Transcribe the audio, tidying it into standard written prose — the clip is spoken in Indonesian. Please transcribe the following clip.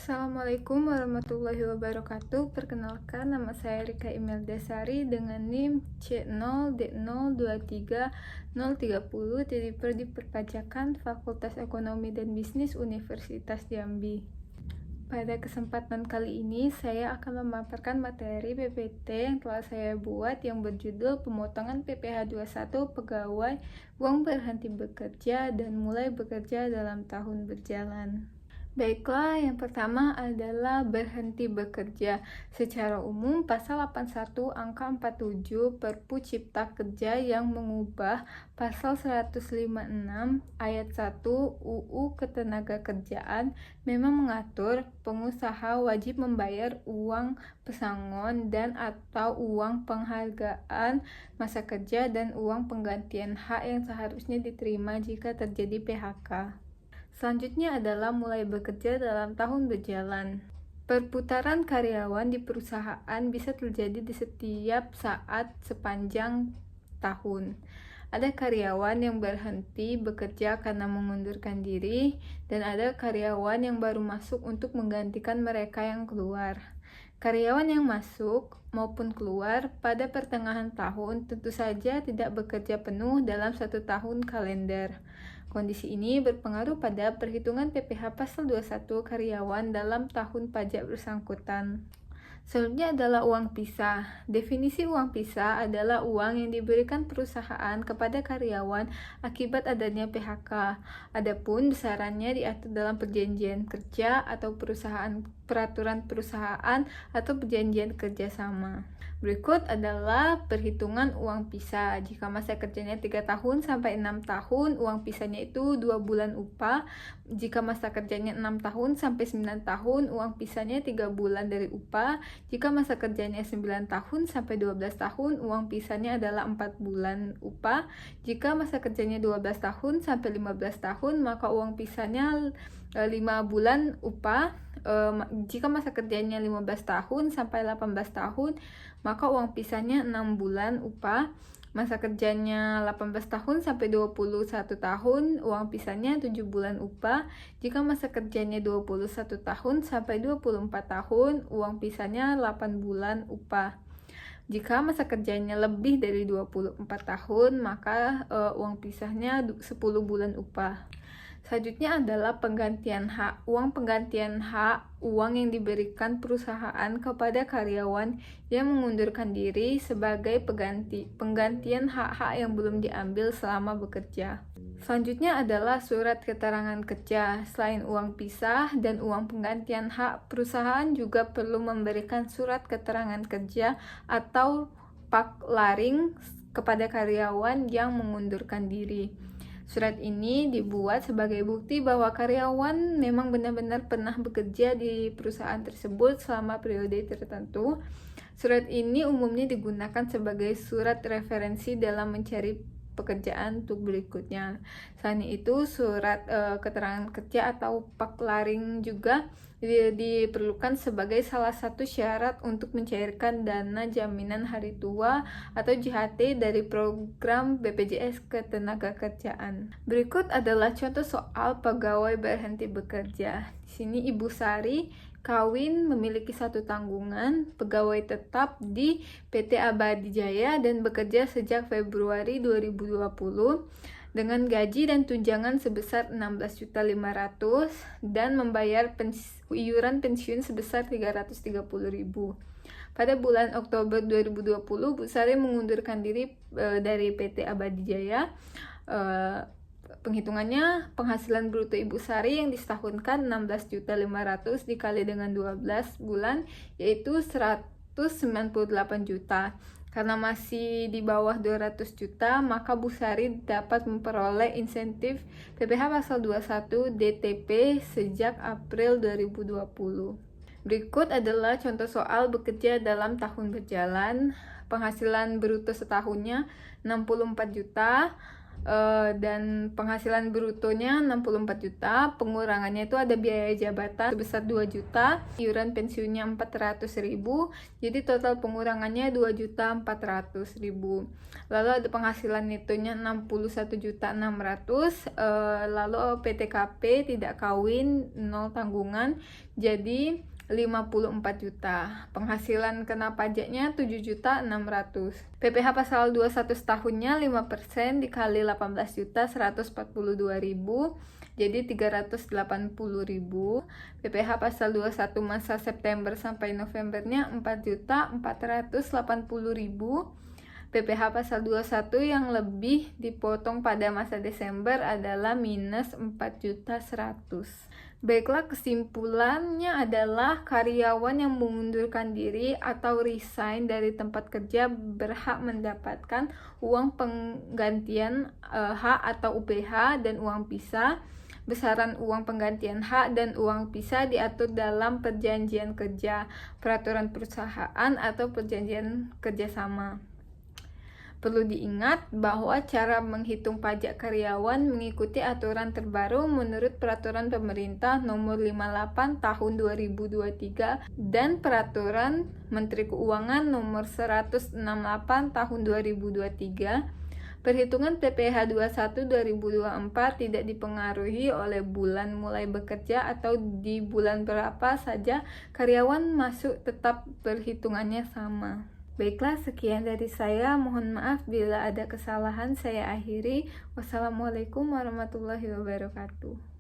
Assalamualaikum warahmatullahi wabarakatuh. Perkenalkan, nama saya Rika Imelda Sari dengan NIM C0D023030 dari Prodi Perpajakan Fakultas Ekonomi dan Bisnis Universitas Jambi. Pada kesempatan kali ini, saya akan memaparkan materi PPT yang telah saya buat yang berjudul Pemotongan PPh 21 Pegawai Uang Berhenti Bekerja dan Mulai Bekerja dalam Tahun Berjalan. Baiklah, yang pertama adalah berhenti bekerja. Secara umum, Pasal 81 Angka 47 Perpu Cipta Kerja yang mengubah Pasal 156 Ayat 1 UU Ketenagakerjaan memang mengatur pengusaha wajib membayar uang pesangon dan atau uang penghargaan masa kerja dan uang penggantian hak yang seharusnya diterima jika terjadi PHK. Selanjutnya adalah mulai bekerja dalam tahun berjalan. Perputaran karyawan di perusahaan bisa terjadi di setiap saat sepanjang tahun. Ada karyawan yang berhenti bekerja karena mengundurkan diri, dan ada karyawan yang baru masuk untuk menggantikan mereka yang keluar. Karyawan yang masuk maupun keluar pada pertengahan tahun tentu saja tidak bekerja penuh dalam 1 tahun kalender. Kondisi ini berpengaruh pada perhitungan PPh Pasal 21 karyawan dalam tahun pajak bersangkutan. Selanjutnya adalah uang pisah. Definisi uang pisah adalah uang yang diberikan perusahaan kepada karyawan akibat adanya PHK. Adapun besarannya diatur dalam perjanjian kerja atau peraturan perusahaan atau perjanjian kerjasama. Berikut adalah perhitungan uang pisah. Jika masa kerjanya 3 tahun sampai 6 tahun, uang pisahnya itu 2 bulan upah. Jika masa kerjanya 6 tahun sampai 9 tahun, uang pisahnya 3 bulan dari upah. Jika masa kerjanya 9 tahun sampai 12 tahun, uang pisahnya adalah 4 bulan upah. Jika masa kerjanya 12 tahun sampai 15 tahun, maka uang pisahnya 5 bulan upah. Jika masa kerjanya 15 tahun sampai 18 tahun, maka uang pisahnya 6 bulan upah. Masa kerjanya 18 tahun sampai 21 tahun, uang pisahnya 7 bulan upah. Jika masa kerjanya 21 tahun sampai 24 tahun, uang pisahnya 8 bulan upah. Jika masa kerjanya lebih dari 24 tahun, maka uang pisahnya 10 bulan upah. Selanjutnya adalah penggantian hak. Uang penggantian hak, uang yang diberikan perusahaan kepada karyawan yang mengundurkan diri sebagai penggantian hak-hak yang belum diambil selama bekerja. Selanjutnya adalah surat keterangan kerja. Selain uang pisah dan uang penggantian hak, perusahaan juga perlu memberikan surat keterangan kerja atau paklaring kepada karyawan yang mengundurkan diri. Surat ini dibuat sebagai bukti bahwa karyawan memang benar-benar pernah bekerja di perusahaan tersebut selama periode tertentu. Surat ini umumnya digunakan sebagai surat referensi dalam mencari pekerjaan untuk berikutnya. Selain itu, surat keterangan kerja atau paklaring juga diperlukan sebagai salah satu syarat untuk mencairkan dana jaminan hari tua atau JHT dari program BPJS Ketenagakerjaan. Berikut adalah contoh soal pegawai berhenti bekerja. Di sini Ibu Sari kawin, memiliki 1 tanggungan, pegawai tetap di PT Abadi Jaya dan bekerja sejak Februari 2020 dengan gaji dan tunjangan sebesar 16.500.000 dan membayar iuran pensiun sebesar 330.000. Pada bulan Oktober 2020, Bu Sari mengundurkan diri dari PT Abadi Jaya. Penghitungannya, penghasilan bruto Ibu Sari yang disetahunkan 16.500.000 dikali dengan 12 bulan, yaitu 198 juta. Karena masih di bawah 200 juta, maka Bu Sari dapat memperoleh insentif PPh Pasal 21 DTP sejak April 2020. Berikut adalah contoh soal bekerja dalam tahun berjalan. Penghasilan bruto setahunnya 64 juta. dan penghasilan brutonya 64 juta. Pengurangannya itu ada biaya jabatan sebesar 2 juta, iuran pensiunnya 400.000, jadi total pengurangannya 2.400.000. Lalu ada penghasilan netonya 61.600.000, lalu PTKP tidak kawin, 0 tanggungan, jadi 54 juta. Penghasilan kena pajaknya 7.600.000. PPh pasal 21 setahunnya 5% dikali 18.142.000, jadi 380.000. PPh pasal 21 masa September sampai Novembernya 4.480.000. PPh pasal 21 yang lebih dipotong pada masa Desember adalah minus 4.100.000. Baiklah, kesimpulannya adalah karyawan yang mengundurkan diri atau resign dari tempat kerja berhak mendapatkan uang penggantian hak atau UPH dan uang pisah. Besaran uang penggantian hak dan uang pisah diatur dalam perjanjian kerja, peraturan perusahaan, atau perjanjian kerjasama. Perlu diingat bahwa cara menghitung pajak karyawan mengikuti aturan terbaru menurut Peraturan Pemerintah Nomor 58 Tahun 2023 dan Peraturan Menteri Keuangan Nomor 168 Tahun 2023. Perhitungan PPh 21 2024 tidak dipengaruhi oleh bulan mulai bekerja atau di bulan berapa saja karyawan masuk, tetap perhitungannya sama. Baiklah, sekian dari saya. Mohon maaf bila ada kesalahan, saya akhiri. Wassalamualaikum warahmatullahi wabarakatuh.